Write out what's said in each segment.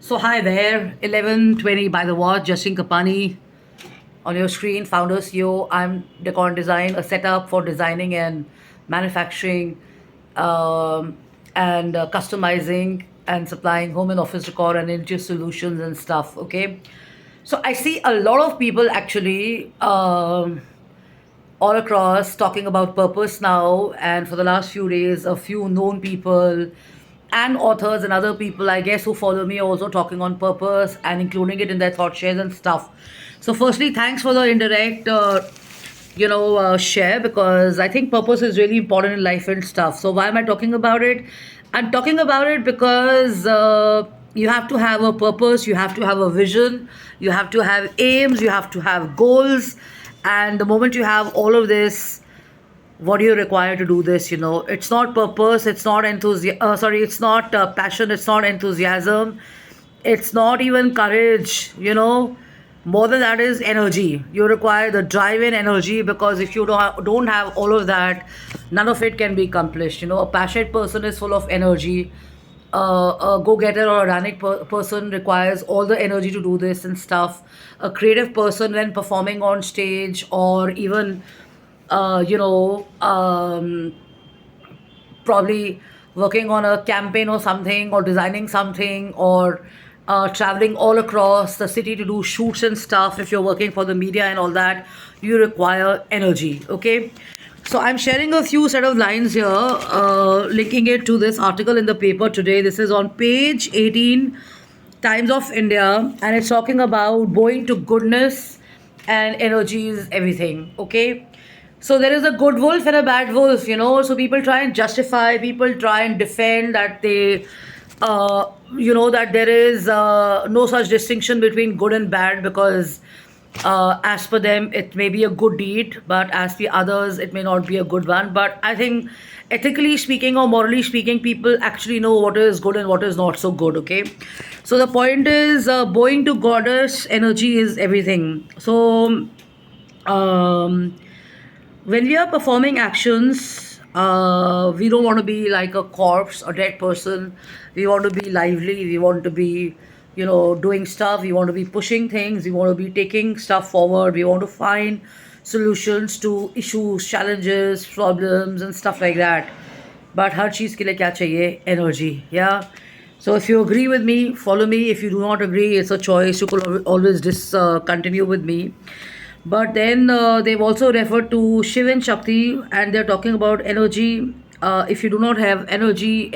So hi there, 11:20 by the watch, Justin Kapani on your screen, founder CEO. I'm Decon Design, a setup for designing and manufacturing and customizing and supplying home and office decor and interior solutions and stuff. Okay, so I see a lot of people actually all across talking about purpose now, and for the last few days, a few known people and authors and other people, I guess, who follow me are also talking on purpose and including it in their thought shares and stuff. So, firstly, thanks for the indirect, share, because I think purpose is really important in life and stuff. So, why am I talking about it? I'm talking about it because you have to have a purpose, you have to have a vision, you have to have aims, you have to have goals, and the moment you have all of this, what do you require to do this? It's not purpose, it's not it's not passion, it's not enthusiasm, it's not even courage. More than that is energy. You require the drive and energy, because if you don't have all of that, none of it can be accomplished. A passionate person is full of energy. A go-getter or a dynamic person requires all the energy to do this and stuff. A creative person, when performing on stage or even uh, you know um, probably working on a campaign or something, or designing something, or traveling all across the city to do shoots and stuff, if you're working for the media and all that, you require energy. Okay, so I'm sharing a few set of lines here, linking it to this article in the paper today. This is on page 18, Times of India, and it's talking about going to goodness and energy is everything. Okay, so there is a good wolf and a bad wolf. So people try and justify, people try and defend that that there is no such distinction between good and bad, because as per them, it may be a good deed, but as the others, it may not be a good one. But I think, ethically speaking or morally speaking, people actually know what is good and what is not so good. Okay, so the point is, bowing to goddess energy is everything. So, um, when we are performing actions, we don't want to be like a corpse, a dead person. We want to be lively. We want to be, doing stuff. We want to be pushing things. We want to be taking stuff forward. We want to find solutions to issues, challenges, problems, and stuff like that. But हर चीज़ के लिए क्या चाहिए? Energy. Yeah. So if you agree with me, follow me. If you do not agree, it's a choice. You could always continue with me. But then they've also referred to Shiv and Shakti, and they're talking about energy. If you do not have energy,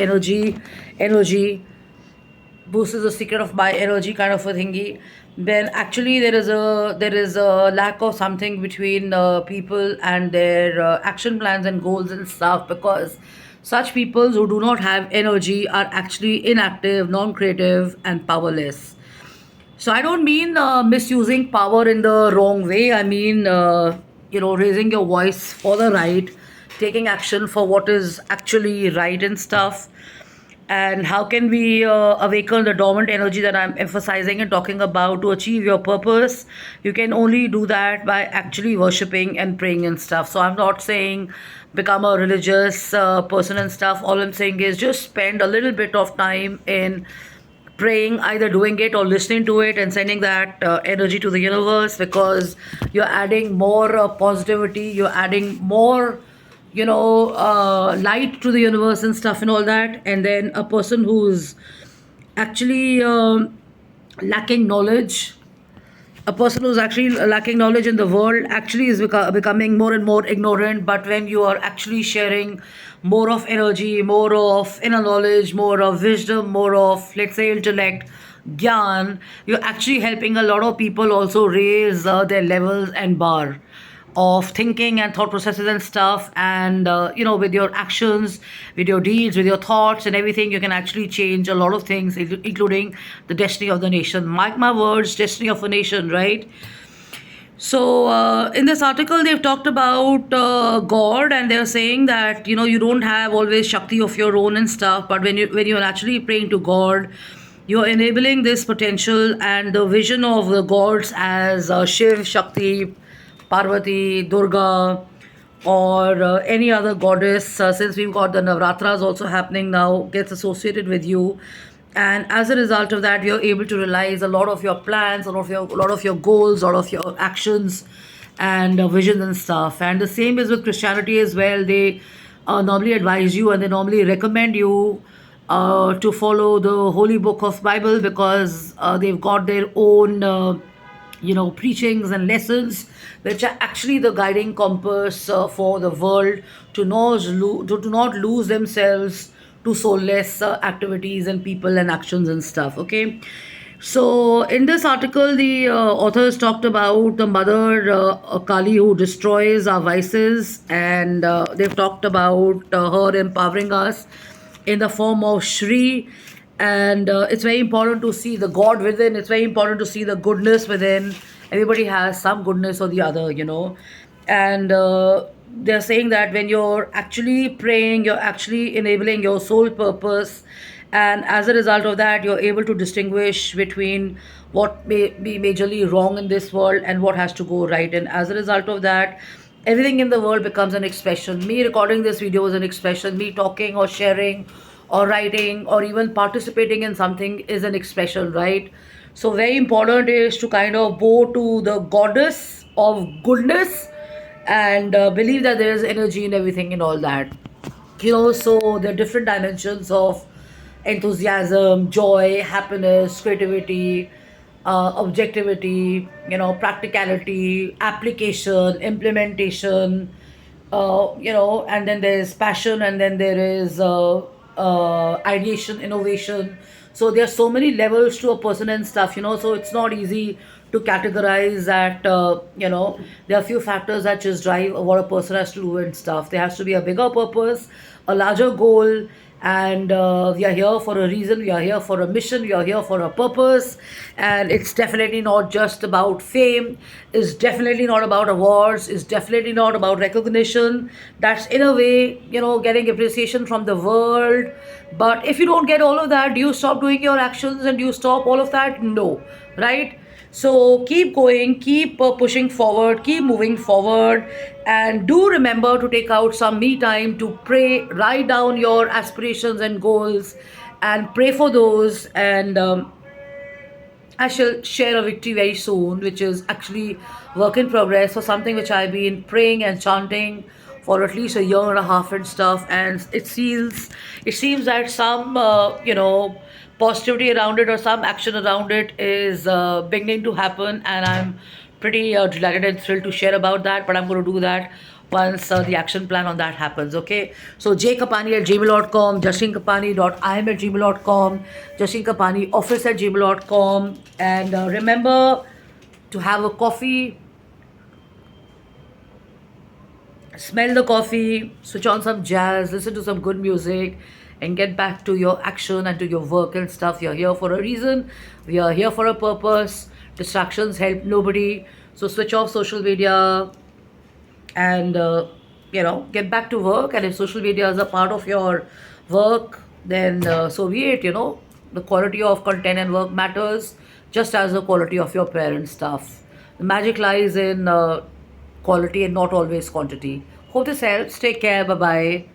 boost is the secret of my energy, kind of a thingy. Then actually there is a lack of something between people and their action plans and goals and stuff, because such people who do not have energy are actually inactive, non-creative, and powerless. So I don't mean misusing power in the wrong way. I mean, raising your voice for the right, taking action for what is actually right and stuff. And how can we awaken the dormant energy that I'm emphasizing and talking about to achieve your purpose? You can only do that by actually worshipping and praying and stuff. So I'm not saying become a religious person and stuff. All I'm saying is just spend a little bit of time in praying, either doing it or listening to it, and sending that energy to the universe, because you're adding more positivity, you're adding more light to the universe and stuff and all that. And then a person who's actually lacking knowledge, a person who's actually lacking knowledge in the world, actually is becoming more and more ignorant. But when you are actually sharing more of energy, more of inner knowledge, more of wisdom, more of, let's say, intellect, gyan, you're actually helping a lot of people also raise their levels and bar of thinking and thought processes and stuff. And with your actions, with your deeds, with your thoughts and everything, you can actually change a lot of things, including the destiny of the nation. Mark my words, destiny of a nation, right? So in this article, they've talked about God, and they're saying that you don't have always Shakti of your own and stuff, but when you're actually praying to God, you're enabling this potential and the vision of the gods as Shiv, Shakti, Parvati, Durga, or any other goddess. Since we've got the Navratras also happening now, gets associated with you, and as a result of that, you're able to realize a lot of your plans, a lot of your goals, a lot of your actions and visions and stuff. And the same is with Christianity as well. They normally advise you and they normally recommend you to follow the holy book of Bible, because they've got their own preachings and lessons, which are actually the guiding compass for the world to not lose themselves to soulless activities and people and actions and stuff. Okay, so in this article, the authors talked about the mother Kali, who destroys our vices, and they've talked about her empowering us in the form of Shri. And it's very important to see the God within. It's very important to see the goodness within. Everybody has some goodness or the other. And they're saying that when you're actually praying, you're actually enabling your soul purpose, and as a result of that, you're able to distinguish between what may be majorly wrong in this world and what has to go right. And as a result of that, everything in the world becomes an expression. Me recording this video is an expression. Me talking or sharing or writing or even participating in something is an expression, right? So very important is to kind of bow to the goddess of goodness and believe that there is energy in everything and all that. So there are different dimensions of enthusiasm, joy, happiness, creativity, objectivity, practicality, application, implementation, and then there is passion, and then there is ideation, innovation. So there are so many levels to a person and stuff, so it's not easy to categorize that. There are few factors that just drive what a person has to do and stuff. There has to be a bigger purpose, a larger goal, and we are here for a reason, we are here for a mission, we are here for a purpose. And it's definitely not just about fame, it's definitely not about awards, it's definitely not about recognition. That's in a way, getting appreciation from the world. But if you don't get all of that, do you stop doing your actions and do you stop all of that? No, right? So keep going, keep pushing forward, keep moving forward, and do remember to take out some me time to pray, write down your aspirations and goals, and pray for those. And I shall share a victory very soon, which is actually work in progress for something which I've been praying and chanting for at least a year and a half and stuff. And it seems that some positivity around it or some action around it is beginning to happen, and I'm pretty delighted and thrilled to share about that. But I'm going to do that once the action plan on that happens. Okay, so jkapani@gmail.com, jashinkapani.im@gmail.com, jashinkapanioffice@gmail.com. And remember to have a coffee, smell the coffee, switch on some jazz, listen to some good music, and get back to your action and to your work and stuff. You're here for a reason, we are here for a purpose. Distractions help nobody. So switch off social media and get back to work. And if social media is a part of your work, then so be it. The quality of content and work matters just as the quality of your parent stuff. The magic lies in quality and not always quantity. Hope this helps. Take care. Bye bye.